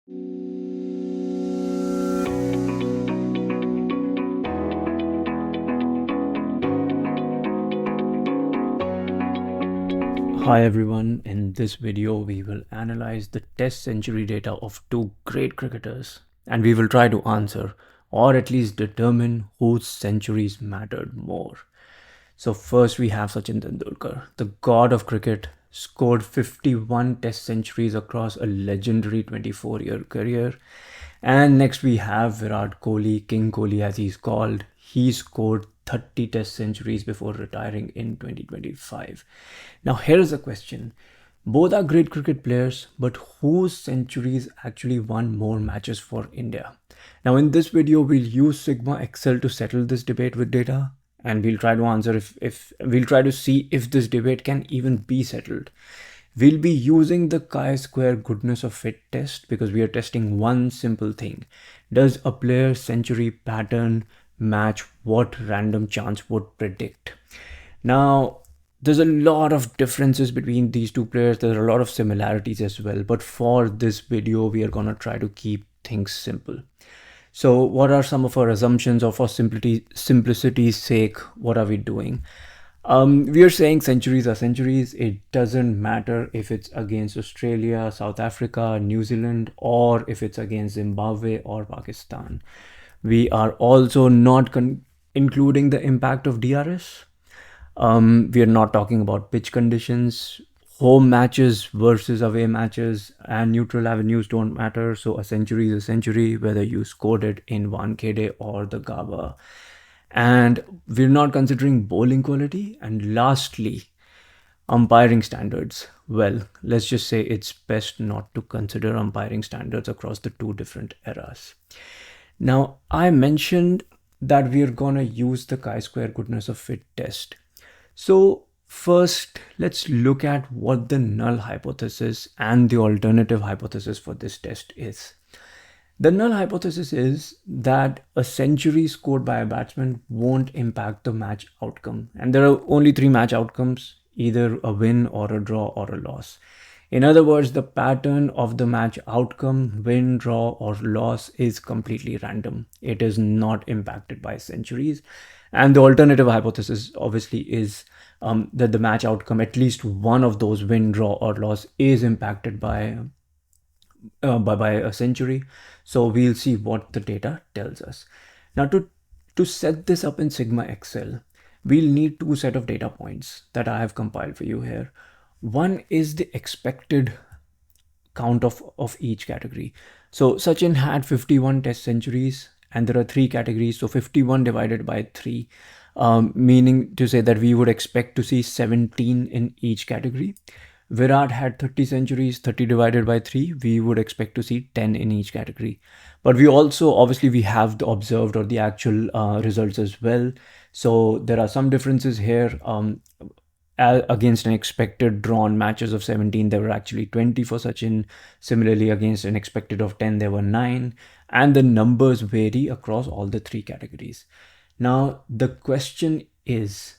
Hi everyone, in this video we will analyze the test century data of two great cricketers and we will try to answer or at least determine whose centuries mattered more. So first we have Sachin Tendulkar, the god of cricket, scored 51 test centuries across a legendary 24-year career. And next we have Virat Kohli, King Kohli as he's called. He scored 30 test centuries before retiring in 2025. Now here's a question. Both are great cricket players, but whose centuries actually won more matches for India? Now in this video, we'll use SigmaXL to settle this debate with data, and we'll try to answer if we'll try to see if this debate can even be settled. We'll be using the chi-square goodness of fit test because we are testing one simple thing. Does a player's century pattern match what random chance would predict? Now, there's a lot of differences between these two players. There are a lot of similarities as well. But for this video, we are going to try to keep things simple. So what are some of our assumptions, or for simplicity's sake, what are we doing? We are saying centuries are centuries. It doesn't matter if it's against Australia, South Africa, New Zealand, or if it's against Zimbabwe or Pakistan. We are also not including the impact of DRS. We are not talking about pitch conditions. Home matches versus away matches and neutral avenues don't matter. So a century is a century, whether you scored it in Wankhede or the Gaba. And we're not considering bowling quality. And lastly, umpiring standards. Well, let's just say it's best not to consider umpiring standards across the two different eras. Now, I mentioned that we're gonna use the chi-square goodness of fit test. So first, let's look at what the null hypothesis and the alternative hypothesis for this test is. The null hypothesis is that a century scored by a batsman won't impact the match outcome. And there are only three match outcomes, either a win or a draw or a loss. In other words, the pattern of the match outcome, win, draw, or loss, is completely random. It is not impacted by centuries. And the alternative hypothesis, obviously, is that the match outcome, at least one of those, win, draw, or loss, is impacted by a century. So we'll see what the data tells us. Now, to set this up in SigmaXL, we'll need two set of data points that I have compiled for you here. One is the expected count of each category. So Sachin had 51 test centuries, and there are three categories. So 51 divided by 3, meaning to say that we would expect to see 17 in each category. Virat had 30 centuries, 30 divided by 3, we would expect to see 10 in each category. But we also, obviously, we have the observed or the actual results as well. So there are some differences here. Against an expected drawn matches of 17, there were actually 20 for Sachin. Similarly, against an expected of 10, there were 9. And the numbers vary across all the three categories. Now, the question is,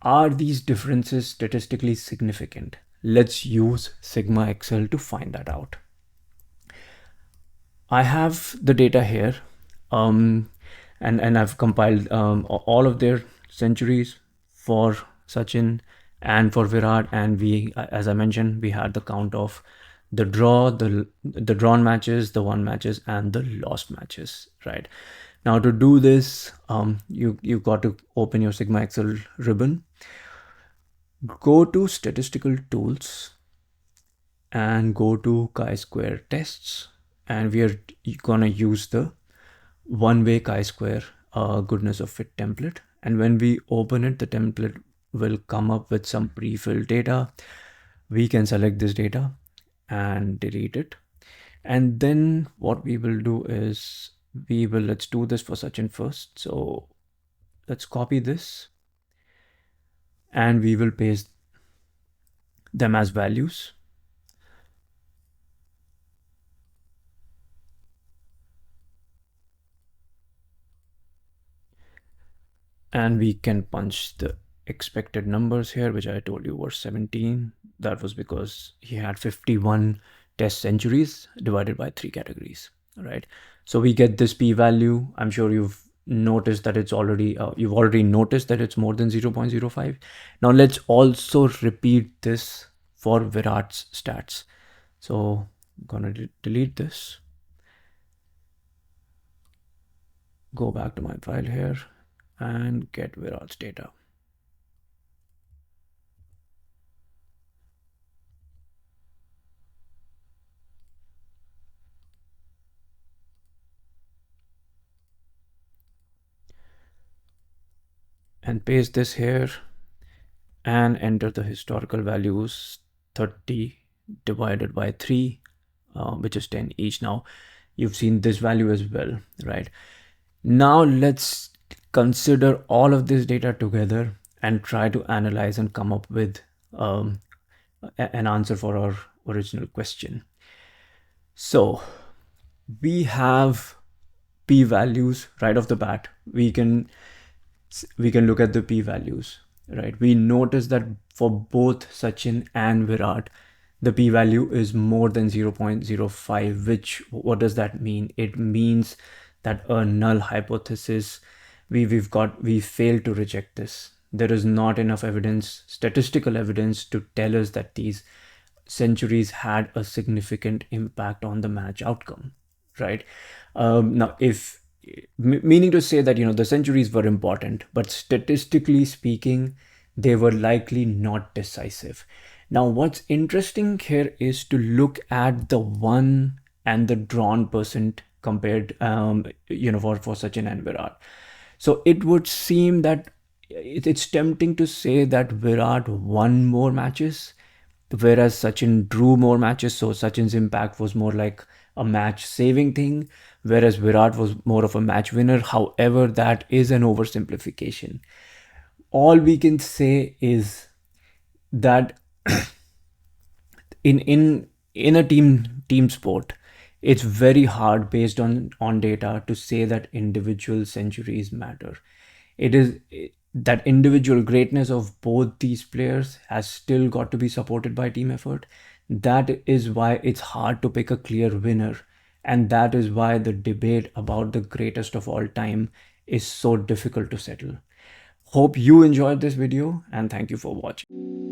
are these differences statistically significant? Let's use SigmaXL to find that out. I have the data here, and I've compiled all of their centuries for Sachin and for Virat, and we, as I mentioned, we had the count of the draw, the drawn matches, the won matches, and the lost matches, right? Now to do this, you got to open your SigmaXL ribbon, go to statistical tools, and go to chi-square tests, and we are gonna use the one-way chi-square goodness of fit template. And when we open it, the template will come up with some pre-filled data. We can select this data and delete it. And then what we will do is let's do this for Sachin first. So let's copy this and we will paste them as values. And we can punch the expected numbers here, which I told you were 17. That was because he had 51 test centuries divided by 3 categories, right? So we get this p-value. I'm sure you've noticed that it's already you've already noticed that it's more than 0.05. Now let's also repeat this for Virat's stats. So I'm gonna delete this, go back to my file here and get Virat's data. And paste this here and enter the historical values. 30 divided by 3, which is 10 each. Now you've seen this value as well, right? Now let's consider all of this data together and try to analyze and come up with an answer for our original question. So we have p values right off the bat. We can look at the p values, right? We notice that for both Sachin and Virat, the p value is more than 0.05, which, what does that mean? It means that a null hypothesis, we failed to reject this. There is not enough evidence, statistical evidence, to tell us that these centuries had a significant impact on the match outcome, right? Now, if meaning to say that the centuries were important, but statistically speaking, they were likely not decisive. Now, what's interesting here is to look at the won and the drawn percent compared, for Sachin and Virat. So it would seem that it's tempting to say that Virat won more matches, whereas Sachin drew more matches. So Sachin's impact was more like a match saving thing, whereas Virat was more of a match winner. However, that is an oversimplification. All we can say is that in a team sport, it's very hard based on data to say that individual centuries matter. It is that individual greatness of both these players has still got to be supported by team effort. That is why it's hard to pick a clear winner, and that is why the debate about the greatest of all time is so difficult to settle. Hope you enjoyed this video, and thank you for watching.